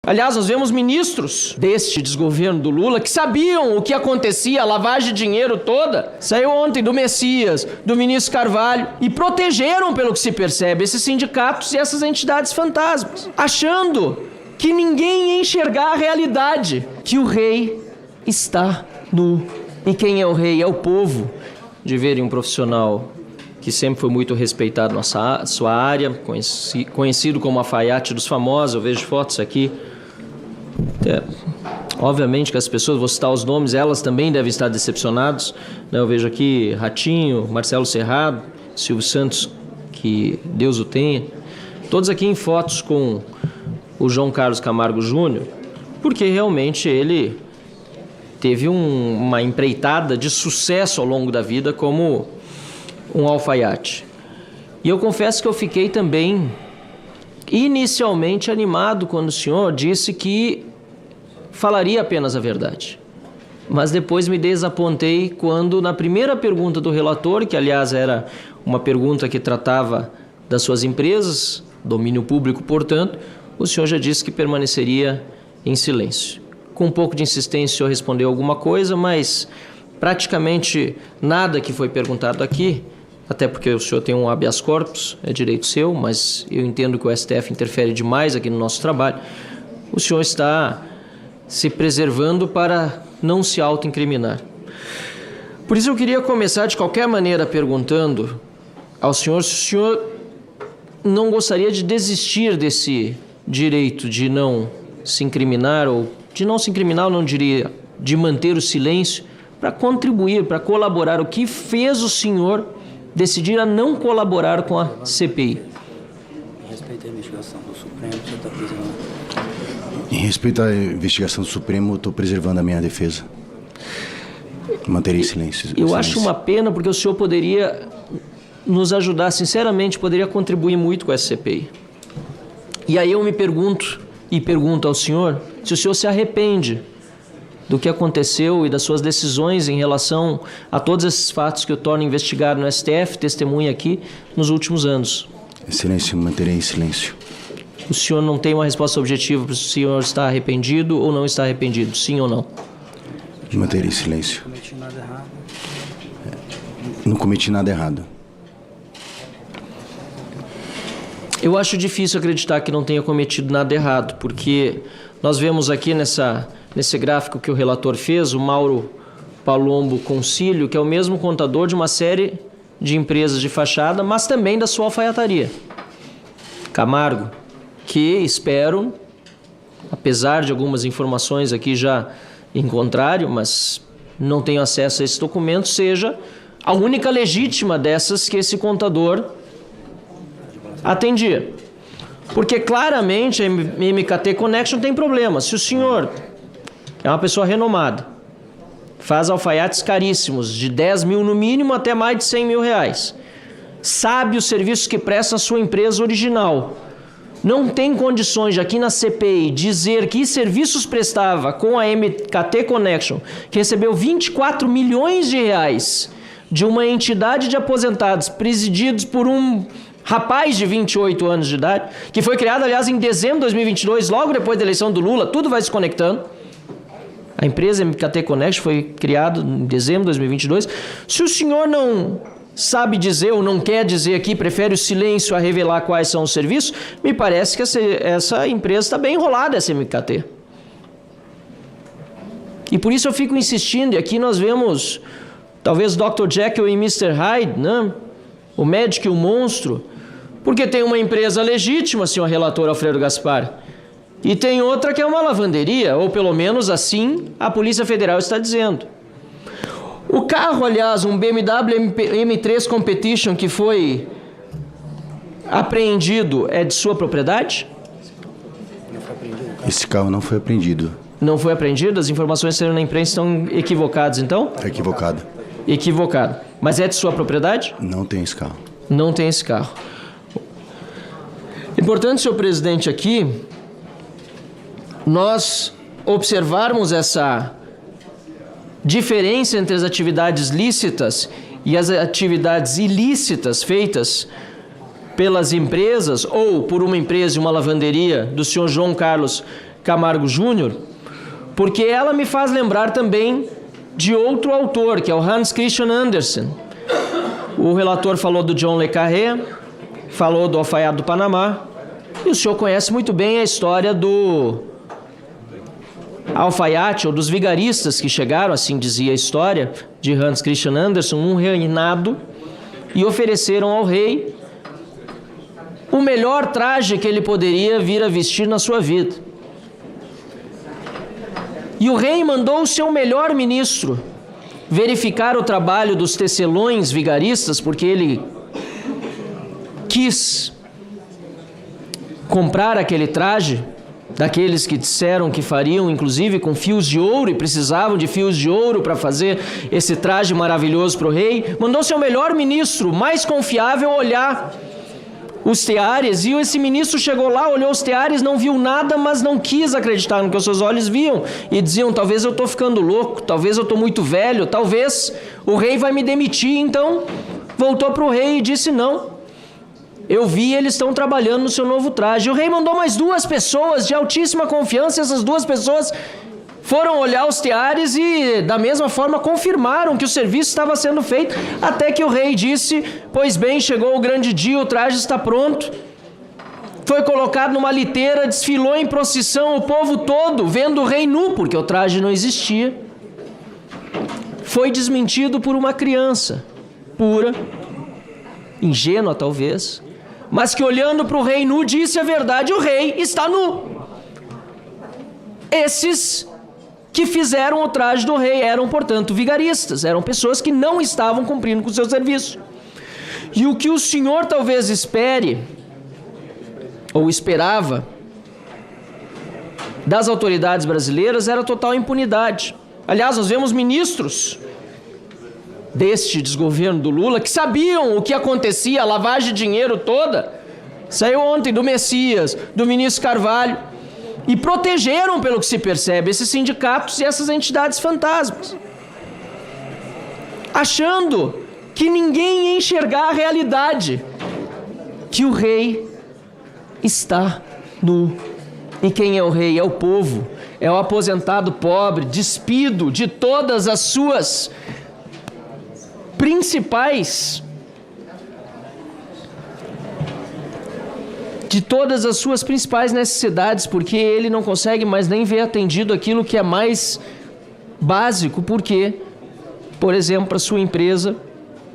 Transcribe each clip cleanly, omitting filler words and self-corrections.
Aliás, nós vemos ministros deste desgoverno do Lula que sabiam o que acontecia, a lavagem de dinheiro toda. Saiu ontem do Messias, do ministro Carvalho, e protegeram, pelo que se percebe, esses sindicatos e essas entidades fantasmas, achando que ninguém ia enxergar a realidade, que o rei está nu. E quem é o rei? É o povo. De verem um profissional que sempre foi muito respeitado na sua área, conhecido como alfaiate dos famosos. Eu vejo fotos aqui. Obviamente que as pessoas, vou citar os nomes, elas também devem estar decepcionadas. Eu vejo aqui Ratinho, Marcelo Serrado, Silvio Santos, que Deus o tenha. Todos aqui em fotos com o João Carlos Camargo Júnior, porque realmente ele teve uma empreitada de sucesso ao longo da vida como um alfaiate. E eu confesso que eu fiquei também inicialmente animado quando o senhor disse que falaria apenas a verdade. Mas depois me desapontei quando, na primeira pergunta do relator, que aliás era uma pergunta que tratava das suas empresas, domínio público, portanto, o senhor já disse que permaneceria em silêncio. Com um pouco de insistência, o senhor respondeu alguma coisa, mas praticamente nada que foi perguntado aqui, até porque o senhor tem um habeas corpus, é direito seu, mas eu entendo que o STF interfere demais aqui no nosso trabalho. O senhor está se preservando para não se autoincriminar. Por isso eu queria começar de qualquer maneira perguntando ao senhor se o senhor não gostaria de desistir desse direito de não se incriminar, ou de não se incriminar, eu não diria, de manter o silêncio, para contribuir, para colaborar. O que fez o senhor decidir a não colaborar com a CPI? Em respeito à investigação do Supremo, você está preservando? Em respeito à investigação do Supremo, eu estou preservando a minha defesa. Manterei silêncio. Eu acho uma pena, porque o senhor poderia nos ajudar, sinceramente, poderia contribuir muito com essa CPI. E aí eu me pergunto, e pergunto ao senhor, se o senhor se arrepende do que aconteceu e das suas decisões em relação a todos esses fatos que eu torno investigado no STF, testemunha aqui, nos últimos anos. Excelência, manterei em silêncio. O senhor não tem uma resposta objetiva para se o senhor está arrependido ou não está arrependido, sim ou não? Manterei silêncio. Não cometi nada errado. Não cometi nada errado. Eu acho difícil acreditar que não tenha cometido nada errado, porque nós vemos aqui nesse gráfico que o relator fez, o Mauro Palombo Concílio, que é o mesmo contador de uma série de empresas de fachada, mas também da sua alfaiataria. Camargo, que espero, apesar de algumas informações aqui já em contrário, mas não tenho acesso a esse documento, seja a única legítima dessas que esse contador atendia. Porque claramente a MKT Connection tem problema. Se o senhor é uma pessoa renomada, faz alfaiates caríssimos, de 10 mil no mínimo até mais de 100 mil reais, sabe os serviços que presta a sua empresa original, não tem condições de aqui na CPI dizer que serviços prestava com a MKT Connection, que recebeu 24 milhões de reais de uma entidade de aposentados presididos por um rapaz de 28 anos de idade, que foi criado, aliás, em dezembro de 2022, logo depois da eleição do Lula, tudo vai se conectando. A empresa MKT Connection foi criada em dezembro de 2022. Se o senhor não sabe dizer ou não quer dizer aqui, prefere o silêncio a revelar quais são os serviços, me parece que essa empresa está bem enrolada, essa MKT. E por isso eu fico insistindo, e aqui nós vemos talvez Dr. Jekyll e Mr. Hyde, né? O médico e o monstro, porque tem uma empresa legítima, senhor relator Alfredo Gaspar, e tem outra que é uma lavanderia, ou pelo menos assim a Polícia Federal está dizendo. O carro, aliás, um BMW M3 Competition que foi apreendido, é de sua propriedade? Não foi apreendido. Esse carro não foi apreendido. Não foi apreendido? As informações que saíram na imprensa estão equivocadas, então? É equivocado. Equivocado. Mas é de sua propriedade? Não tem esse carro. Não tem esse carro. Importante, senhor presidente, aqui, nós observarmos essa diferença entre as atividades lícitas e as atividades ilícitas feitas pelas empresas ou por uma empresa e uma lavanderia do senhor João Carlos Camargo Júnior, porque ela me faz lembrar também de outro autor, que é o Hans Christian Andersen. O relator falou do John le Carré, falou do alfaiate do Panamá, e o senhor conhece muito bem a história do alfaiate, ou dos vigaristas que chegaram, assim dizia a história, de Hans Christian Andersen, um reinado, e ofereceram ao rei o melhor traje que ele poderia vir a vestir na sua vida. E o rei mandou o seu melhor ministro verificar o trabalho dos tecelões vigaristas, porque ele quis comprar aquele traje daqueles que disseram que fariam, inclusive com fios de ouro, e precisavam de fios de ouro para fazer esse traje maravilhoso para o rei. Mandou seu melhor ministro, mais confiável, olhar os teares, e esse ministro chegou lá, olhou os teares, não viu nada, mas não quis acreditar no que os seus olhos viam, e diziam: talvez eu estou ficando louco, talvez eu estou muito velho, talvez o rei vai me demitir. Então voltou para o rei e disse: não, eu vi, eles estão trabalhando no seu novo traje. O rei mandou mais 2 pessoas de altíssima confiança, e essas 2 pessoas foram olhar os teares e da mesma forma confirmaram que o serviço estava sendo feito, até que o rei disse: pois bem, chegou o grande dia, o traje está pronto. Foi colocado numa liteira, desfilou em procissão, o povo todo vendo o rei nu, porque o traje não existia. Foi desmentido por uma criança pura, ingênua talvez, mas que olhando para o rei nu disse a verdade: o rei está nu. Esses que fizeram o traje do rei eram, portanto, vigaristas, eram pessoas que não estavam cumprindo com o seu serviço. E o que o senhor talvez espere, ou esperava, das autoridades brasileiras era total impunidade. Aliás, nós vemos ministros deste desgoverno do Lula que sabiam o que acontecia, a lavagem de dinheiro toda. Saiu ontem do Messias, do ministro Carvalho, e protegeram, pelo que se percebe, esses sindicatos e essas entidades fantasmas, achando que ninguém ia enxergar a realidade, que o rei está nu. E quem é o rei? É o povo, é o aposentado pobre, despido de todas as suas principais necessidades, porque ele não consegue mais nem ver atendido aquilo que é mais básico, porque, por exemplo, para sua empresa,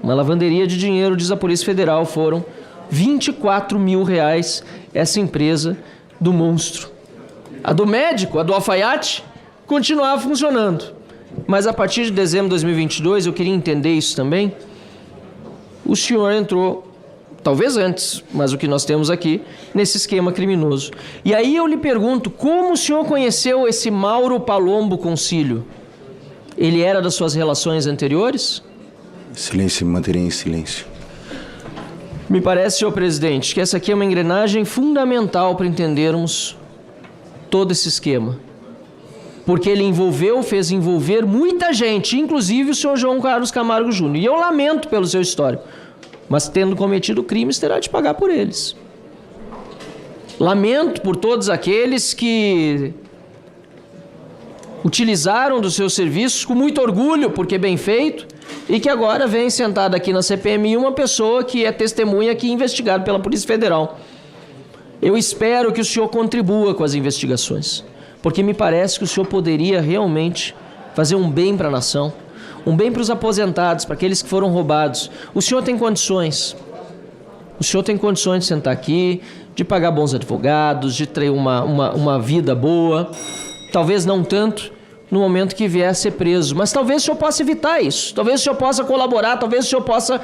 uma lavanderia de dinheiro, diz a Polícia Federal, foram 24 mil reais essa empresa do monstro. A do médico, a do alfaiate, continuava funcionando. Mas a partir de dezembro de 2022, eu queria entender isso também, o senhor entrou, talvez antes, mas o que nós temos aqui, nesse esquema criminoso. E aí eu lhe pergunto, como o senhor conheceu esse Mauro Palombo Concílio? Ele era das suas relações anteriores? Silêncio, me manterei em silêncio. Me parece, senhor presidente, que essa aqui é uma engrenagem fundamental para entendermos todo esse esquema. Porque ele fez envolver muita gente, inclusive o senhor João Carlos Camargo Júnior. E eu lamento pelo seu histórico, mas tendo cometido crimes, terá de pagar por eles. Lamento por todos aqueles que utilizaram dos seus serviços com muito orgulho, porque bem feito, e que agora vem sentada aqui na CPMI uma pessoa que é testemunha aqui investigada pela Polícia Federal. Eu espero que o senhor contribua com as investigações, porque me parece que o senhor poderia realmente fazer um bem para a nação, um bem para os aposentados, para aqueles que foram roubados. O senhor tem condições. O senhor tem condições de sentar aqui, de pagar bons advogados, de ter uma vida boa. Talvez não tanto no momento que vier a ser preso, mas talvez o senhor possa evitar isso. Talvez o senhor possa colaborar, talvez o senhor possa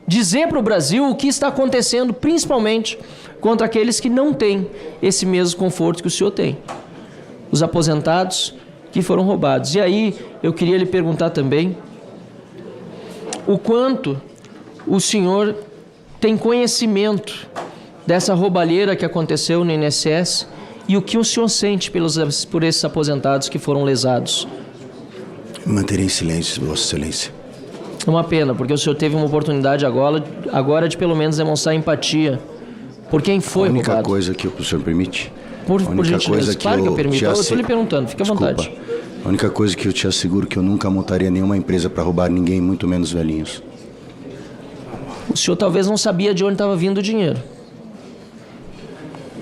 dizer para o Brasil o que está acontecendo, principalmente contra aqueles que não têm esse mesmo conforto que o senhor tem. Os aposentados que foram roubados. E aí eu queria lhe perguntar também o quanto o senhor tem conhecimento dessa roubalheira que aconteceu no INSS e o que o senhor sente por esses aposentados que foram lesados. Manterei em silêncio, Vossa Excelência. É uma pena, porque o senhor teve uma oportunidade agora de pelo menos demonstrar empatia por quem foi roubado. A única coisa que o senhor permite, Por A única gentileza, coisa claro que eu permito. te Eu assi- estou lhe perguntando, fique à Desculpa. vontade. A única coisa que eu te asseguro é que eu nunca montaria nenhuma empresa para roubar ninguém, muito menos velhinhos. O senhor talvez não sabia de onde estava vindo o dinheiro.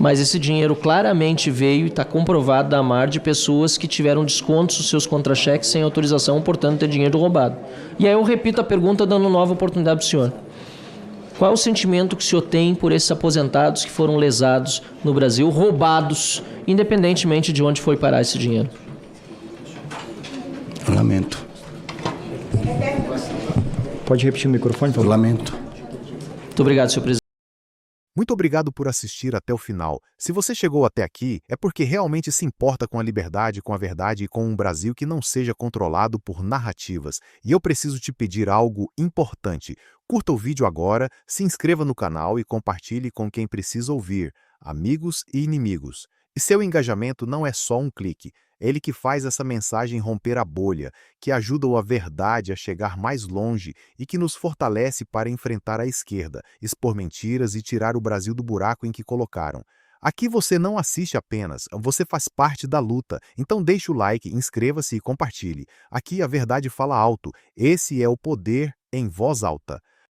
Mas esse dinheiro claramente veio e está comprovado da AMAR de pessoas que tiveram descontos nos seus contra-cheques sem autorização, portanto, ter dinheiro roubado. E aí eu repito a pergunta, dando nova oportunidade para o senhor. Qual é o sentimento que o senhor tem por esses aposentados que foram lesados no Brasil, roubados, independentemente de onde foi parar esse dinheiro? Lamento. Pode repetir o microfone, por favor? Lamento. Muito obrigado, senhor presidente. Muito obrigado por assistir até o final. Se você chegou até aqui, é porque realmente se importa com a liberdade, com a verdade e com um Brasil que não seja controlado por narrativas. E eu preciso te pedir algo importante. Curta o vídeo agora, se inscreva no canal e compartilhe com quem precisa ouvir, amigos e inimigos. E seu engajamento não é só um clique. É ele que faz essa mensagem romper a bolha, que ajuda a verdade a chegar mais longe e que nos fortalece para enfrentar a esquerda, expor mentiras e tirar o Brasil do buraco em que colocaram. Aqui você não assiste apenas, você faz parte da luta. Então deixe o like, inscreva-se e compartilhe. Aqui a verdade fala alto. Esse é o poder em voz alta.